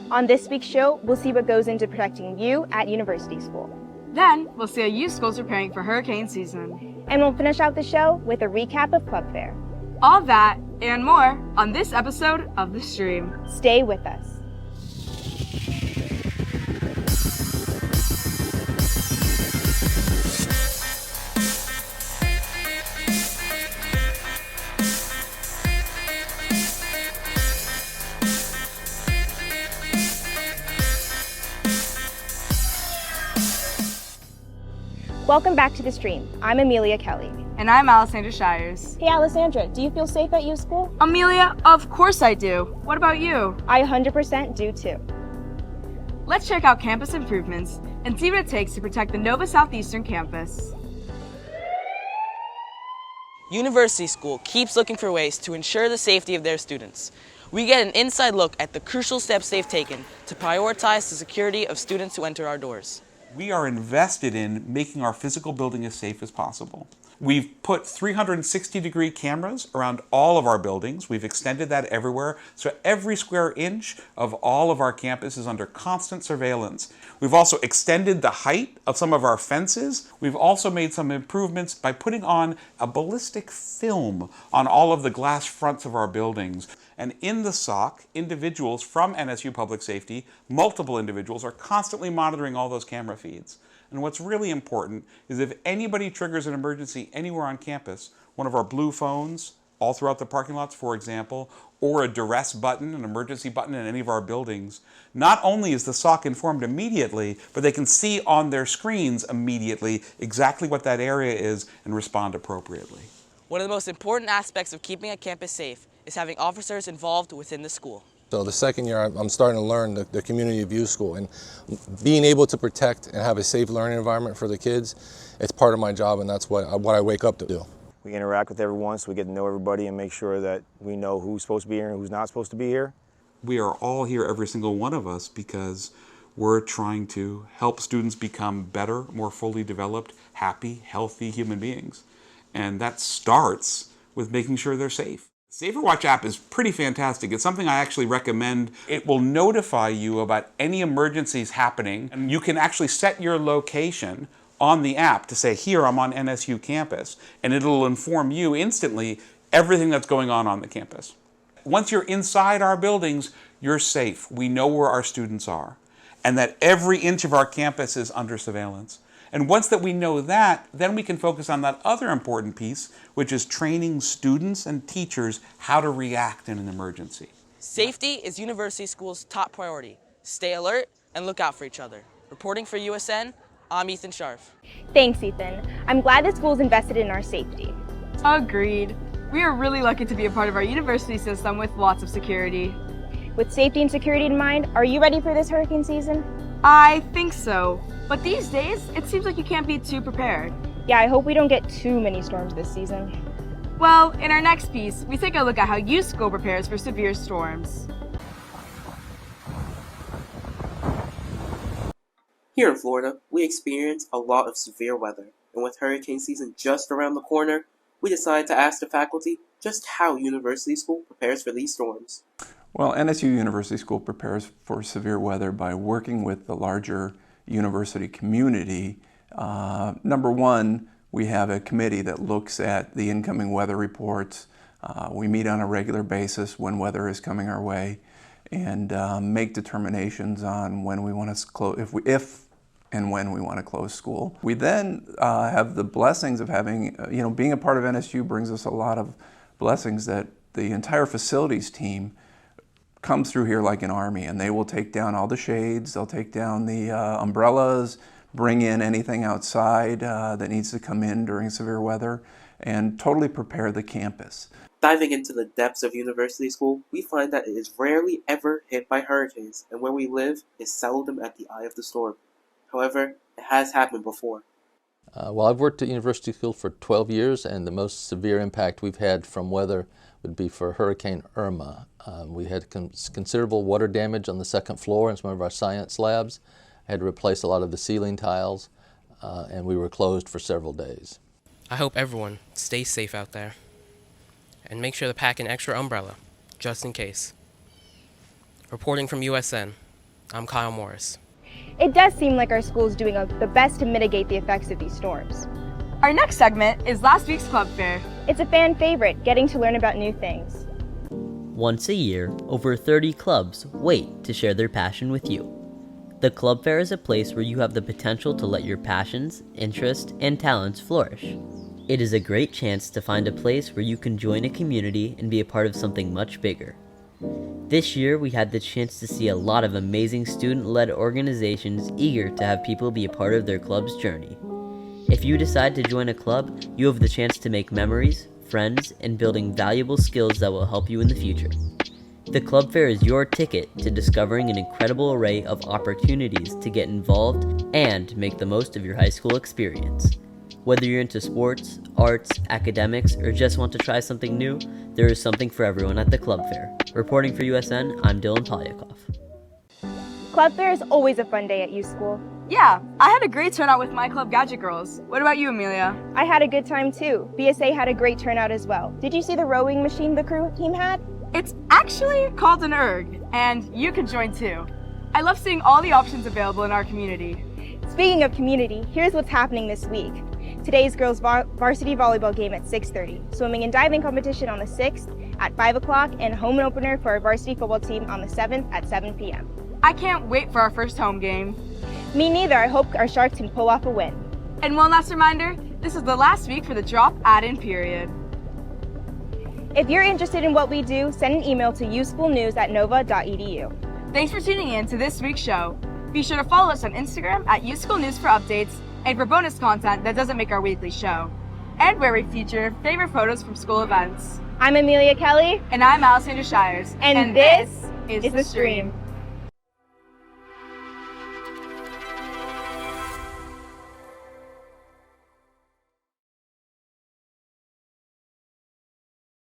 On this week's show, we'll see what goes into protecting you at university school. Then, we'll see how USchool is preparing for hurricane season. And we'll finish out the show with a recap of Club Fair. All that and more on this episode of The Stream. Stay with us. Welcome back to The Stream. I'm Amelia Kelly. And I'm Alessandra Shires. Hey Alessandra, do you feel safe at USchool? Amelia, of course I do. What about you? I 100% do too. Let's check out campus improvements and see what it takes to protect the Nova Southeastern campus. University School keeps looking for ways to ensure the safety of their students. We get an inside look at the crucial steps they've taken to prioritize the security of students who enter our doors. We are invested in making our physical building as safe as possible. We've put 360-degree cameras around all of our buildings. We've extended that everywhere, so every square inch of all of our campus is under constant surveillance. We've also extended the height of some of our fences. We've also made some improvements by putting on a ballistic film on all of the glass fronts of our buildings. And in the SOC, individuals from NSU Public Safety, multiple individuals, are constantly monitoring all those camera feeds. And what's really important is if anybody triggers an emergency anywhere on campus, one of our blue phones, all throughout the parking lots, for example, or a duress button, an emergency button in any of our buildings, not only is the SOC informed immediately, but they can see on their screens immediately exactly what that area is and respond appropriately. One of the most important aspects of keeping a campus safe is having officers involved within the school. So the second year, I'm starting to learn the community of USchool, and being able to protect and have a safe learning environment for the kids, it's part of my job, and that's what I wake up to do. We interact with everyone so we get to know everybody and make sure that we know who's supposed to be here and who's not supposed to be here. We are all here, every single one of us, because we're trying to help students become better, more fully developed, happy, healthy human beings. And that starts with making sure they're safe. SaferWatch app is pretty fantastic. It's something I actually recommend. It will notify you about any emergencies happening, and you can actually set your location on the app to say, here, I'm on NSU campus, and it'll inform you instantly everything that's going on the campus. Once you're inside our buildings, you're safe. We know where our students are, and that every inch of our campus is under surveillance. And once that we know that, then we can focus on that other important piece, which is training students and teachers how to react in an emergency. Safety is University School's top priority. Stay alert and look out for each other. Reporting for USN, I'm Ethan Scharf. Thanks, Ethan. I'm glad the school's invested in our safety. Agreed. We are really lucky to be a part of our university system with lots of security. With safety and security in mind, are you ready for this hurricane season? I think so. But these days, it seems like you can't be too prepared. Yeah, I hope we don't get too many storms this season. Well, in our next piece, we take a look at how USchool prepares for severe storms. Here in Florida, we experience a lot of severe weather, and with hurricane season just around the corner, we decided to ask the faculty just how University School prepares for these storms. Well, NSU University School prepares for severe weather by working with the larger university community. Number one, we have a committee that looks at the incoming weather reports. We meet on a regular basis when weather is coming our way and make determinations on when we want to close, if and when we want to close school. We then have the blessings of having, being a part of NSU brings us a lot of blessings that the entire facilities team comes through here like an army, and they will take down all the shades, they'll take down the umbrellas, bring in anything outside that needs to come in during severe weather, and totally prepare the campus. Diving into the depths of University School, we find that it is rarely ever hit by hurricanes, and where we live is seldom at the eye of the storm. However, it has happened before. Well, I've worked at University School for 12 years, and the most severe impact we've had from weather would be for Hurricane Irma. We had considerable water damage on the second floor in some of our science labs. I had to replace a lot of the ceiling tiles, and we were closed for several days. I hope everyone stays safe out there, and make sure to pack an extra umbrella, just in case. Reporting from USN, I'm Kyle Morris. It does seem like our school is doing the best to mitigate the effects of these storms. Our next segment is last week's club fair. It's a fan favorite, getting to learn about new things. Once a year, over 30 clubs wait to share their passion with you. The club fair is a place where you have the potential to let your passions, interests, and talents flourish. It is a great chance to find a place where you can join a community and be a part of something much bigger. This year, we had the chance to see a lot of amazing student-led organizations eager to have people be a part of their club's journey. If you decide to join a club, you have the chance to make memories, friends, and building valuable skills that will help you in the future. The club fair is your ticket to discovering an incredible array of opportunities to get involved and make the most of your high school experience. Whether you're into sports, arts, academics, or just want to try something new, there is something for everyone at the club fair. Reporting for USN, I'm Dylan Polyakov. Club fair is always a fun day at USchool. Yeah, I had a great turnout with my club Gadget Girls. What about you, Amelia? I had a good time too. BSA had a great turnout as well. Did you see the rowing machine the crew team had? It's actually called an erg, and you can join too. I love seeing all the options available in our community. Speaking of community, here's what's happening this week. Today's girls' varsity volleyball game at 6:30, swimming and diving competition on the 6th at 5 o'clock, and home opener for our varsity football team on the 7th at 7 p.m. I can't wait for our first home game. Me neither. I hope our Sharks can pull off a win. And one last reminder, this is the last week for the drop add-in period. If you're interested in what we do, send an email to uschoolnews@nova.edu. Thanks for tuning in to this week's show. Be sure to follow us on Instagram at USchoolNews for updates and for bonus content that doesn't make our weekly show, and where we feature favorite photos from school events. I'm Amelia Kelly. And I'm ALESSANDRA SHIRES. And this is The Stream.